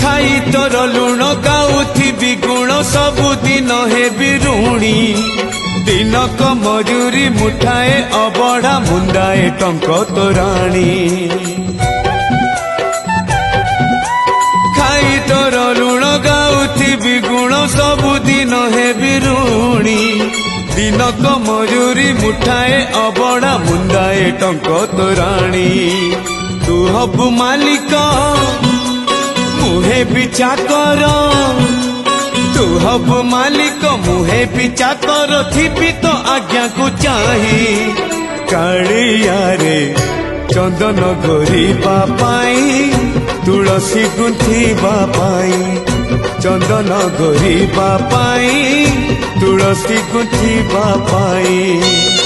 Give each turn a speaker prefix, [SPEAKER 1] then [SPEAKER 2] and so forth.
[SPEAKER 1] खाई तोर लुण गाउथिबी गुण सबुदिन हेबी ऋणी दिनक मजूरी मुठाए अबढ़ा मुंदाए टंक तोराणी खाई तोर लुण गाउथिबी गुण सबुदिन हेबी ऋणी दिनक मजूरी मुठाए अबढ़ा मुंदाए टंक तोराणी तू हबु मालिक मुहे भी चाकर तू हबु मालिक मुहे भी चाकर थिबी तो आज्ञा को चाही कालिया रे चंदन घोरीबा पाई तुलसी गुंथिबा पाई चंदन घोरीबा पाई तुलसी गुंथिबा पाई।